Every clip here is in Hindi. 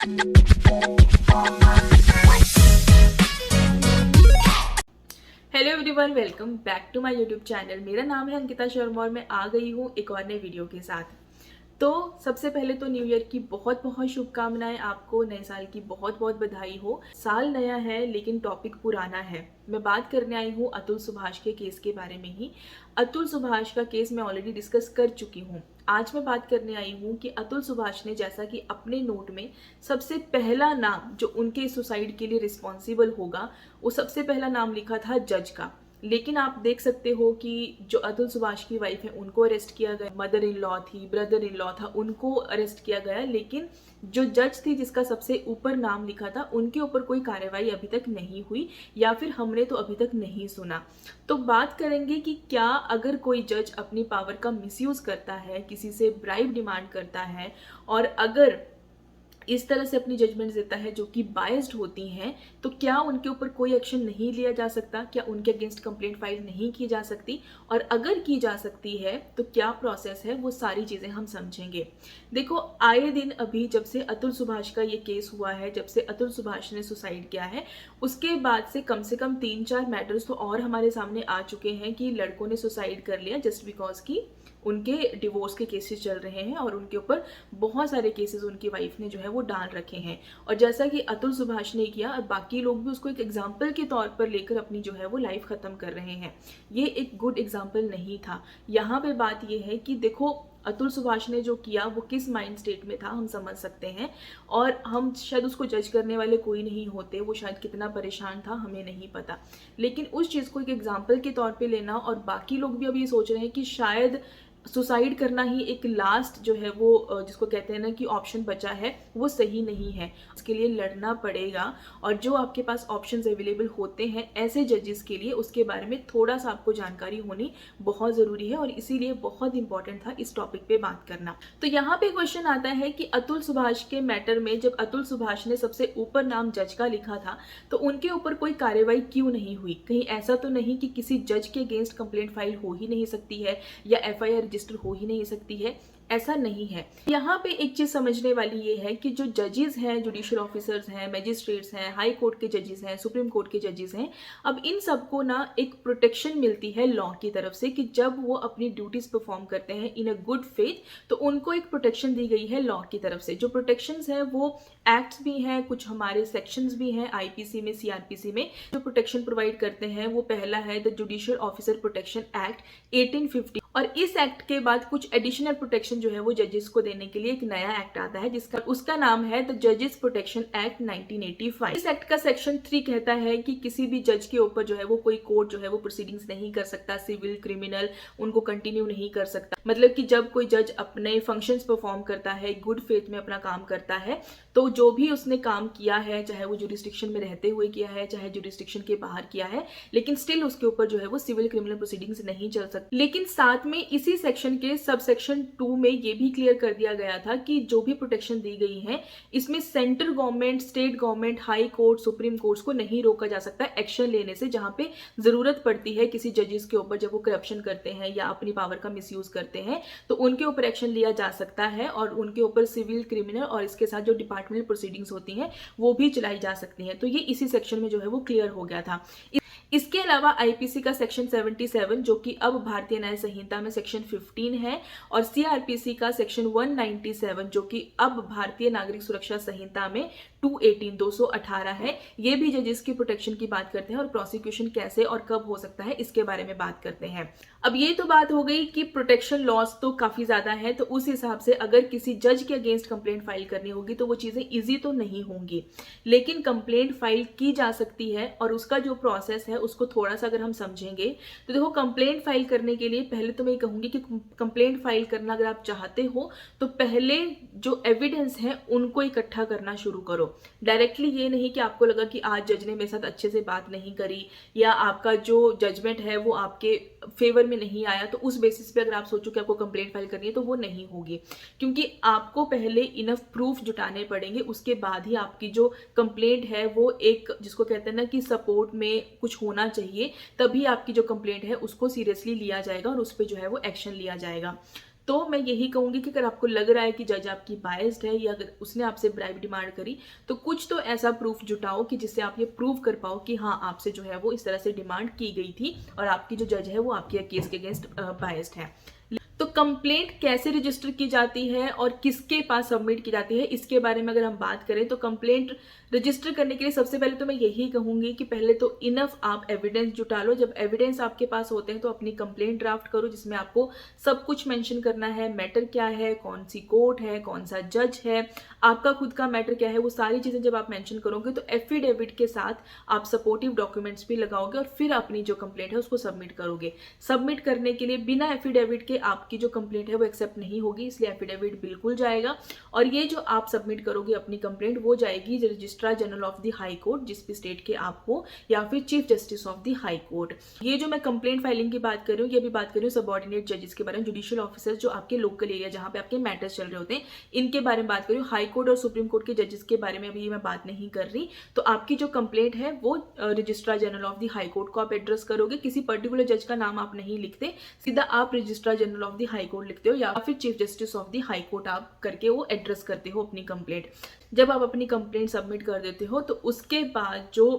Hello everyone, welcome back to my YouTube channel. मेरा नाम है अंकिता शर्मा और मैं आ गई हूँ एक और नए वीडियो के साथ। तो सबसे पहले तो न्यू ईयर की बहुत बहुत शुभकामनाएं आपको, नए साल की बहुत बहुत बधाई हो। साल नया है लेकिन टॉपिक पुराना है। मैं बात करने आई हूँ अतुल सुभाष के केस के बारे में ही। अतुल सुभाष का केस मैं ऑलरेडी डिस्कस कर चुकी हूँ। आज मैं बात करने आई हूँ कि अतुल सुभाष ने जैसा कि अपने नोट में सबसे पहला नाम जो उनके सुसाइड के लिए रिस्पॉन्सिबल होगा, वो सबसे पहला नाम लिखा था जज का। लेकिन आप देख सकते हो कि जो अतुल सुभाष की वाइफ है उनको अरेस्ट किया गया, मदर इन लॉ थी, ब्रदर इन लॉ था, उनको अरेस्ट किया गया। लेकिन जो जज थी जिसका सबसे ऊपर नाम लिखा था, उनके ऊपर कोई कार्रवाई अभी तक नहीं हुई या फिर हमने तो अभी तक नहीं सुना। तो बात करेंगे कि क्या अगर कोई जज अपनी पावर का मिसयूज करता है, किसी से ब्राइब डिमांड करता है और अगर इस तरह से अपनी जजमेंट देता है जो कि बायस्ड होती हैं, तो क्या उनके ऊपर कोई एक्शन नहीं लिया जा सकता? क्या उनके अगेंस्ट कंप्लेंट फाइल नहीं की जा सकती? और अगर की जा सकती है तो क्या प्रोसेस है, वो सारी चीज़ें हम समझेंगे। देखो, आए दिन अभी जब से अतुल सुभाष का ये केस हुआ है, जब से अतुल सुभाष ने सुसाइड किया है, उसके बाद से कम 3-4 मैटर्स तो और हमारे सामने आ चुके हैं कि लड़कों ने सुसाइड कर लिया जस्ट बिकॉज कि उनके डिवोर्स के केसेस चल रहे हैं और उनके ऊपर बहुत सारे केसेस उनकी वाइफ ने जो है वो डाल रखे हैं। और जैसा कि अतुल सुभाष ने किया, बाकी लोग भी उसको एक एग्जाम्पल के तौर पर लेकर अपनी जो है वो लाइफ खत्म कर रहे हैं। ये एक गुड एग्जाम्पल नहीं था। यहाँ पे बात ये है कि देखो, अतुल सुभाष ने जो किया वो किस माइंड स्टेट में था हम समझ सकते हैं। और हम शायद उसको जज करने वाले कोई नहीं होते, वो शायद कितना परेशान था हमें नहीं पता। लेकिन उस चीज़ को एक एग्जाम्पल के तौर पे लेना, और बाकी लोग भी अब ये सोच रहे हैं कि शायद सुसाइड करना ही एक लास्ट जो है वो जिसको कहते हैं ना कि ऑप्शन बचा है, वो सही नहीं है। उसके लिए लड़ना पड़ेगा और जो आपके पास ऑप्शंस अवेलेबल होते हैं ऐसे जजेस के लिए, उसके बारे में थोड़ा सा आपको जानकारी होनी बहुत ज़रूरी है और इसीलिए बहुत इंपॉर्टेंट था इस टॉपिक पे बात करना। तो यहाँ पे क्वेश्चन आता है कि अतुल सुभाष के मैटर में जब अतुल सुभाष ने सबसे ऊपर नाम जज का लिखा था तो उनके ऊपर कोई कार्रवाई क्यों नहीं हुई? कहीं ऐसा तो नहीं कि किसी जज के अगेंस्ट कंप्लेंट फाइल हो ही नहीं सकती है या एफआईआर रजिस्टर हो ही नहीं सकती है? ऐसा नहीं है। यहाँ पे एक चीज समझने वाली ये है कि जो जजेस हैं, जुडिशियल ऑफिसर्स हैं, मैजिस्ट्रेट्स हैं, हाई कोर्ट के जजेस हैं, सुप्रीम कोर्ट के जजेस हैं, अब इन सबको ना एक प्रोटेक्शन मिलती है लॉ की तरफ से कि जब वो अपनी ड्यूटीज परफॉर्म करते हैं इन अ गुड फेथ, तो उनको एक प्रोटेक्शन दी गई है लॉ की तरफ से। जो प्रोटेक्शंस है वो एक्ट्स भी हैं, कुछ हमारे सेक्शंस भी हैं आईपीसी में, सीआरपीसी में जो प्रोटेक्शन प्रोवाइड करते हैं। वो पहला है the judicial officer protection act 1850, और इस एक्ट के बाद कुछ एडिशनल प्रोटेक्शन जो है वो जजेस को देने के लिए एक नया एक्ट आता है जिसका उसका नाम है द जजेस प्रोटेक्शन एक्ट 1985। इस एक्ट का सेक्शन 3 कहता है कि किसी भी जज के ऊपर जो है वो कोई कोर्ट जो है वो प्रोसीडिंग्स नहीं कर सकता, सिविल क्रिमिनल उनको कंटिन्यू नहीं कर सकता। मतलब कि जब कोई जज अपने फंक्शंस परफॉर्म करता है, गुड फेथ में अपना काम करता है, तो जो भी उसने काम किया है, चाहे वो जुरिस्डिक्शन में रहते हुए किया है, चाहे जुरिस्डिक्शन के बाहर किया है, लेकिन स्टिल उसके ऊपर जो है वो सिविल क्रिमिनल प्रोसीडिंग्स नहीं चल सकती। लेकिन साथ में इसी सेक्शन के सब सेक्शन 2 में ये भी क्लियर कर दिया गया था कि जो भी प्रोटेक्शन दी गई है, इसमें central government, state government, high court, supreme courts को नहीं रोका जा सकता एक्शन लेने से जहां पे जरूरत पड़ती है किसी जजेस के ऊपर। जब वो करप्शन करते हैं या अपनी पावर का मिसयूज करते हैं तो उनके ऊपर एक्शन लिया जा सकता है और उनके ऊपर सिविल, क्रिमिनल और इसके साथ जो डिपार्टमेंटल प्रोसीडिंग्स होती हैं वो भी चलाई जा सकती हैं। तो ये इसी सेक्शन में जो है वो क्लियर हो गया था। इसके अलावा आईपीसी का सेक्शन 77 जो कि अब भारतीय न्याय संहिता में सेक्शन 15 है, और सीआरपीसी का सेक्शन 197 जो कि अब भारतीय नागरिक सुरक्षा संहिता में 218 है, ये भी जजेस की प्रोटेक्शन की बात करते हैं और प्रोसिक्यूशन कैसे और कब हो सकता है इसके बारे में बात करते हैं। अब ये तो बात हो गई कि प्रोटेक्शन लॉस तो काफी ज्यादा है, तो उस हिसाब से अगर किसी जज के अगेंस्ट कंप्लेंट फाइल करनी होगी तो वो चीजें इजी तो नहीं होंगी, लेकिन कंप्लेंट फाइल की जा सकती है। और उसका जो प्रोसेस है उसको थोड़ा सा अगर हम समझेंगे तो देखो, कंप्लेंट फाइल करने के लिए पहले तो मैं कहूंगी कि कंप्लेंट फाइल करना अगर आप चाहते हो तो पहले जो एविडेंस है उनको इकट्ठा करना शुरू करो। डायरेक्टली ये नहीं कि आपको लगा कि आज जज ने मेरे साथ अच्छे से बात नहीं करी या आपका जो जजमेंट है वो आपके फेवर में नहीं आया, तो उस बेसिस पे अगर आप सोचो कि आपको कंप्लेंट फाइल करनी है तो वो नहीं होगी, क्योंकि आपको पहले इनफ प्रूफ जुटाने पड़ेंगे। उसके बाद ही आपकी जो कंप्लेंट है वो एक, जिसको कहते हैं ना कि सपोर्ट में कुछ होना चाहिए, तभी आपकी जो कंप्लेंट है उसको सीरियसली लिया जाएगा और उस पर जो है वो एक्शन लिया जाएगा। तो मैं यही कहूँगी कि अगर आपको लग रहा है कि जज आपकी बायस्ड है या अगर उसने आपसे ब्राइब डिमांड करी, तो कुछ तो ऐसा प्रूफ जुटाओ कि जिससे आप ये प्रूव कर पाओ कि हाँ, आपसे जो है वो इस तरह से डिमांड की गई थी और आपकी जो जज है वो आपके केस के अगेंस्ट बायस्ड है। तो कंप्लेंट कैसे रजिस्टर की जाती है और किसके पास सबमिट की जाती है, इसके बारे में अगर हम बात करें तो कंप्लेंट रजिस्टर करने के लिए सबसे पहले तो मैं यही कहूंगी कि पहले तो इनफ आप एविडेंस जुटा लो। जब एविडेंस आपके पास होते हैं तो अपनी कंप्लेंट ड्राफ्ट करो, जिसमें आपको सब कुछ मेंशन करना है, मैटर क्या है, कौन सी कोर्ट है, कौन सा जज है, आपका खुद का मैटर क्या है, वो सारी चीजें जब आप मेंशन करोगे तो एफिडेविट के साथ आप सपोर्टिव डॉक्यूमेंट्स भी लगाओगे और फिर अपनी जो कंप्लेंट है उसको सबमिट करोगे। सबमिट करने के लिए बिना एफिडेविट के आपकी जो कंप्लेंट है वो एक्सेप्ट नहीं होगी, इसलिए एफिडेविट बिल्कुल जाएगा। और ये जो आप सबमिट करोगे अपनी कंप्लेंट वो जाएगी registrar general of the high court, जिस भी स्टेट के आप हो, या फिर chief justice of the high court. ये जो मैं कंप्लेंट फाइलिंग की बात कर रही हूँ, ये भी बात कर रही हूँ सबऑर्डिनेट जजेस के बारे में, जुडिशियल ऑफिसर्स जो आपके लोकल एरिया जहां पे आपके मैटर्स चल रहे होते हैं, इनके बारे में बात कर रही हूँ। हाई कोर्ट और सुप्रीम कोर्ट के जजेस के बारे में अभी मैं बात नहीं कर रही। तो आपकी जो कंप्लेंट है वो registrar general of the high court को आप एड्रेस करोगे, किसी पर्टिकुलर जज का नाम आप नहीं लिखते, सीधा आप registrar general of the high court लिखते हो या फिर chief justice of the high court आप करके वो एड्रेस करते हो अपनी कंप्लेंट। जब आप अपनी कंप्लेंट सबमिट कर देते हो तो उसके बाद जो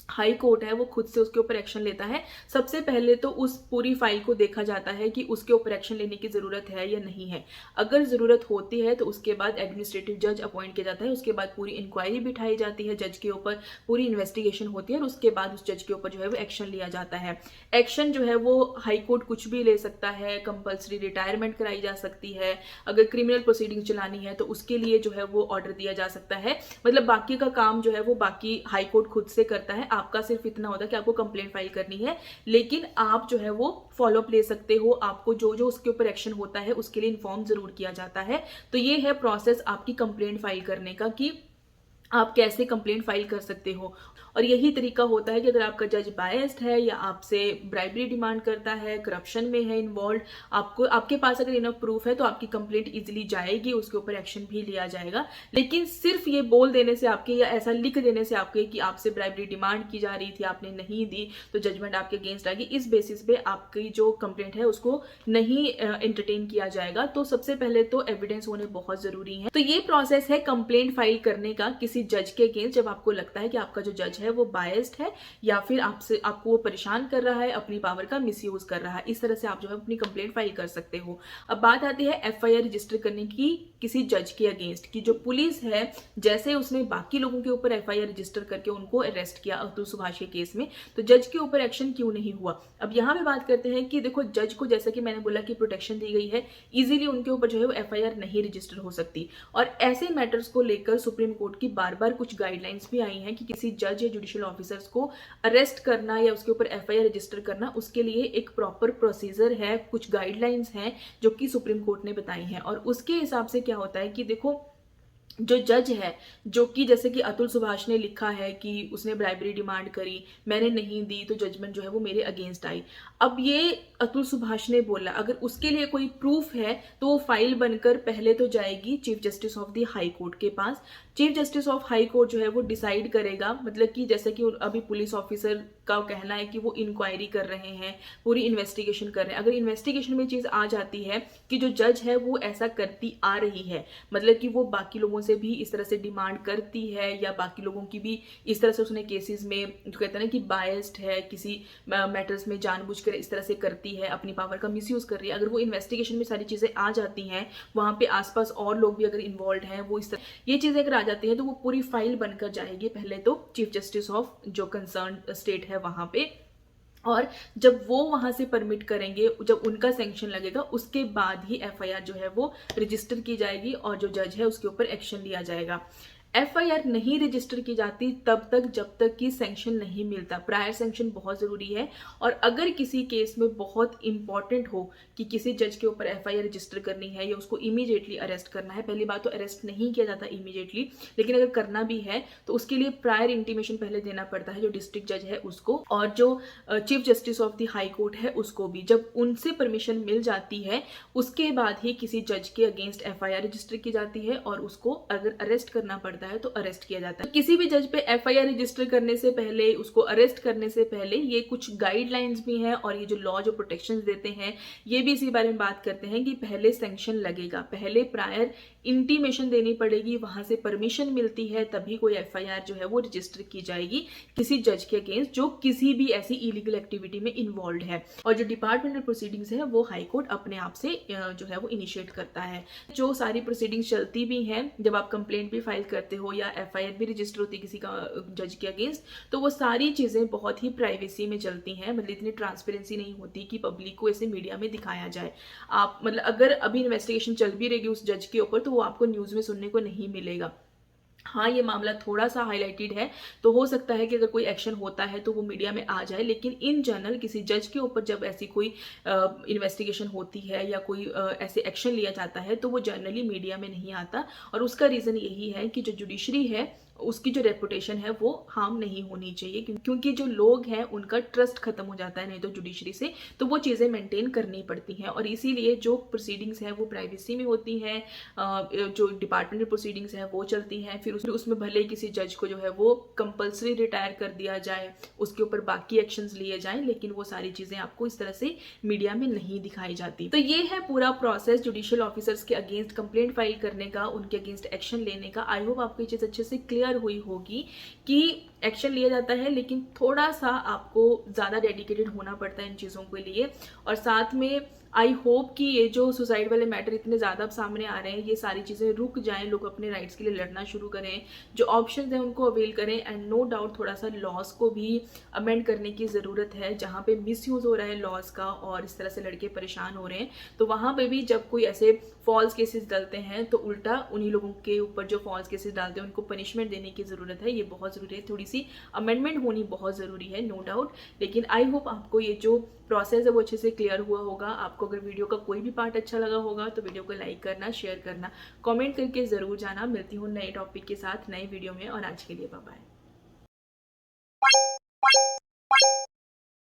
हाई कोर्ट है वो खुद से उसके ऊपर एक्शन लेता है। सबसे पहले तो उस पूरी फाइल को देखा जाता है कि उसके ऊपर एक्शन लेने की जरूरत है या नहीं है। अगर जरूरत होती है तो उसके बाद एडमिनिस्ट्रेटिव जज अपॉइंट किया जाता है, उसके बाद पूरी इंक्वायरी बिठाई जाती है जज के ऊपर, पूरी इन्वेस्टिगेशन होती है और उसके बाद उस जज के ऊपर जो है वो एक्शन लिया जाता है। एक्शन जो है वो हाई कोर्ट कुछ भी ले सकता है, कंपल्सरी रिटायरमेंट कराई जा सकती है, अगर क्रिमिनल प्रोसीडिंग चलानी है तो उसके लिए जो है वो ऑर्डर दिया जा सकता है। मतलब बाकी का काम जो है वो बाकी हाई कोर्ट खुद से करता है, आपका सिर्फ इतना होता है कि आपको कंप्लेंट फाइल करनी है, लेकिन आप जो है वो फॉलोअप ले सकते हो। आपको जो जो उसके ऊपर एक्शन होता है उसके लिए इन्फॉर्म जरूर किया जाता है। तो ये है प्रोसेस आपकी कंप्लेंट फाइल करने का कि आप कैसे कंप्लेंट फाइल कर सकते हो। और यही तरीका होता है कि अगर आपका जज बायस्ड है या आपसे ब्राइबरी डिमांड करता है, करप्शन में है इन्वॉल्व, आपके पास अगर इनफ प्रूफ है तो आपकी कंप्लेंट इजीली जाएगी, उसके ऊपर एक्शन भी लिया जाएगा। लेकिन सिर्फ ये बोल देने से आपके या ऐसा लिख देने से आपके कि आपसे ब्राइबरी डिमांड की जा रही थी, आपने नहीं दी तो जजमेंट आपके अगेंस्ट आएगी, इस बेसिस पे आपकी जो कंप्लेंट है उसको नहीं एंटरटेन किया जाएगा। तो सबसे पहले तो एविडेंस होने बहुत जरूरी है। तो ये प्रोसेस है कंप्लेंट फाइल करने का किसी जज के अगेंस्ट, जब आपको लगता है कि आपका जो जज है वो बायस्ड है या फिर आपको वो परेशान कर रहा है, अपनी पावर का मिसयूज कर रहा है। इस तरह से आप जो है अपनी कंप्लेंट फाइल कर सकते हो। अब बात आती है एफआईआर रजिस्टर करने की किसी जज के अगेंस्ट की। जो पुलिस है जैसे उसने बाकी लोगों के ऊपर एफआईआर रजिस्टर करके उनको अरेस्ट किया अतुल सुभाष के केस में, तो जज के ऊपर एक्शन क्यों नहीं हुआ। अब यहाँ पे बात करते हैं कि देखो जज को जैसा कि मैंने बोला कि प्रोटेक्शन दी गई है, इजीली उनके ऊपर जो है वो एफआईआर नहीं रजिस्टर हो सकती। और ऐसे मैटर्स को लेकर सुप्रीम कोर्ट की बार बार कुछ गाइडलाइंस भी आई हैं कि किसी जज या जुडिशियल ऑफिसर्स को अरेस्ट करना या उसके ऊपर एफआईआर रजिस्टर करना, उसके लिए एक प्रॉपर प्रोसीजर है, कुछ गाइडलाइंस हैं जो कि सुप्रीम कोर्ट ने बताई हैं। और उसके हिसाब से क्या होता है कि देखो जो जज है, जो कि जैसे कि अतुल सुभाष ने लिखा है कि उसने ब्राइबरी डिमांड करी, मैंने नहीं दी तो जजमेंट जो है वो मेरे अगेंस्ट आई। अब ये अतुल सुभाष ने बोला, अगर उसके लिए कोई प्रूफ है तो वो फाइल बनकर पहले तो जाएगी chief justice of the high court के पास। Chief justice of high court जो है वो डिसाइड करेगा, मतलब कि जैसे कि अभी पुलिस ऑफिसर का कहना है कि वो इंक्वायरी कर रहे हैं, पूरी इन्वेस्टिगेशन कर रहे हैं। अगर इन्वेस्टिगेशन में चीज आ जाती है कि जो जज है वो ऐसा करती आ रही है, मतलब कि वो बाकी लोगों से भी इस तरह से डिमांड करती है या बाकी लोगों की भी इस तरह से उसने केसेस में जो कहते हैं ना कि बायस्ड है, किसी मैटर्स में जानबूझकर इस तरह से करती है, अपनी पावर का मिसयूज कर रही है, अगर वो इन्वेस्टिगेशन में सारी चीजें आ जाती हैं, वहां पे आसपास और लोग भी अगर इन्वॉल्व हैं, वो इस तरह ये चीजें अगर आ जाती है तो वो पूरी फाइल बनकर जाएगी पहले तो चीफ जस्टिस ऑफ जो कंसर्न स्टेट है वहां पे। और जब वो वहां से परमिट करेंगे, जब उनका सैंक्शन लगेगा, उसके बाद ही एफआईआर जो है वो रजिस्टर की जाएगी और जो जज है उसके ऊपर एक्शन लिया जाएगा। एफआईआर नहीं रजिस्टर की जाती तब तक जब तक कि सैंक्शन नहीं मिलता। प्रायर सैंक्शन बहुत जरूरी है। और अगर किसी केस में बहुत इंपॉर्टेंट हो कि किसी जज के ऊपर एफआईआर रजिस्टर करनी है या उसको इमीडिएटली अरेस्ट करना है, पहली बात तो अरेस्ट नहीं किया जाता इमीडिएटली, लेकिन अगर करना भी है तो उसके लिए प्रायर इंटीमेशन पहले देना पड़ता है जो डिस्ट्रिक्ट जज है उसको और जो chief justice of the high court है उसको भी। जब उनसे परमिशन मिल जाती है उसके बाद ही किसी जज के अगेंस्ट एफआईआर रजिस्टर की जाती है और उसको अगर अरेस्ट करना पड़ता जाता है तो अरेस्ट किया जाता है। तो किसी भी जज पे एफआईआर रजिस्टर करने से पहले, उसको अरेस्ट करने से पहले ये कुछ गाइडलाइंस भी हैं और ये जो लॉ जो प्रोटेक्शन देते हैं ये भी इसी बारे में बात करते हैं कि पहले सैंक्शन लगेगा, पहले प्रायर इंटीमेशन देनी पड़ेगी, वहां से परमिशन मिलती है तभी कोई एफआईआर जो है वो रजिस्टर की जाएगी किसी जज के अगेंस्ट जो किसी भी ऐसी इलीगल एक्टिविटी में इन्वॉल्व है। और जो डिपार्टमेंटल प्रोसीडिंग्स है वो हाई कोर्ट अपने आप से जो है वो इनिशिएट करता है। जो सारी प्रोसीडिंग्स चलती भी हैं, जब आप कंप्लेंट भी फाइल करते हो या एफआईआर भी रजिस्टर होती है किसी का जज के अगेंस्ट, तो वो सारी चीजें बहुत ही प्राइवेसी में चलती हैं, मतलब इतनी ट्रांसपेरेंसी नहीं होती कि पब्लिक को ऐसे मीडिया में दिखाया जाए। आप मतलब अगर अभी इन्वेस्टिगेशन चल भी रहेगी उस जज के ऊपर तो वो आपको न्यूज में सुनने को नहीं मिलेगा। हाँ, ये मामला थोड़ा सा हाईलाइटेड है तो हो सकता है कि अगर कोई एक्शन होता है तो वो मीडिया में आ जाए, लेकिन इन जनरल किसी जज के ऊपर जब ऐसी कोई इन्वेस्टिगेशन होती है या कोई ऐसे एक्शन लिया जाता है तो वो जनरली मीडिया में नहीं आता। और उसका रीज़न यही है कि जो जुडिशरी है उसकी जो रेपुटेशन है वो हार्म नहीं होनी चाहिए, क्योंकि जो लोग हैं उनका ट्रस्ट खत्म हो जाता है नहीं तो जुडिशरी से, तो वो चीज़ें मेंटेन करनी पड़ती हैं। और इसीलिए जो प्रोसीडिंग्स हैं वो प्राइवेसी में होती हैं, जो डिपार्टमेंटल प्रोसीडिंग्स हैं वो चलती हैं। फिर उसमें भले किसी जज को जो है वो कंपल्सरी रिटायर कर दिया जाए, उसके ऊपर बाकी एक्शंस लिए जाएं, लेकिन वो सारी चीज़ें आपको इस तरह से मीडिया में नहीं दिखाई जाती। तो ये है पूरा प्रोसेस जुडिशियल ऑफिसर्स के अगेंस्ट कंप्लेंट फाइल करने का, उनके अगेंस्ट एक्शन लेने का। आई होप आपको ये चीज़ अच्छे से क्लियर हुई होगी कि एक्शन लिया जाता है, लेकिन थोड़ा सा आपको ज़्यादा डेडिकेटेड होना पड़ता है इन चीज़ों के लिए। और साथ में आई होप कि ये जो सुसाइड वाले मैटर इतने ज़्यादा अब सामने आ रहे हैं ये सारी चीज़ें रुक जाएं, लोग अपने राइट्स के लिए लड़ना शुरू करें, जो ऑप्शंस हैं उनको अवेल करें। एंड नो डाउट थोड़ा सा लॉज को भी अमेंड करने की ज़रूरत है, जहाँ पे मिसयूज़ हो रहा है लॉज का और इस तरह से लड़के परेशान हो रहे हैं, तो वहाँ पे भी जब कोई ऐसे फॉल्स केसेस डलते हैं तो उल्टा उन्हीं लोगों के ऊपर जो फॉल्स केसेस डालते हैं उनको पनिशमेंट देने की ज़रूरत है। ये बहुत ज़रूरी है, थोड़ी सी अमेंडमेंट होनी बहुत ज़रूरी है, नो डाउट। लेकिन आई होप आपको ये जो प्रोसेस है वो अच्छे से क्लियर हुआ होगा। आपको अगर वीडियो का कोई भी पार्ट अच्छा लगा होगा तो वीडियो को लाइक करना, शेयर करना, कमेंट करके ज़रूर जाना। मिलती हूँ नए टॉपिक के साथ नए वीडियो में, और आज के लिए बाय बाय।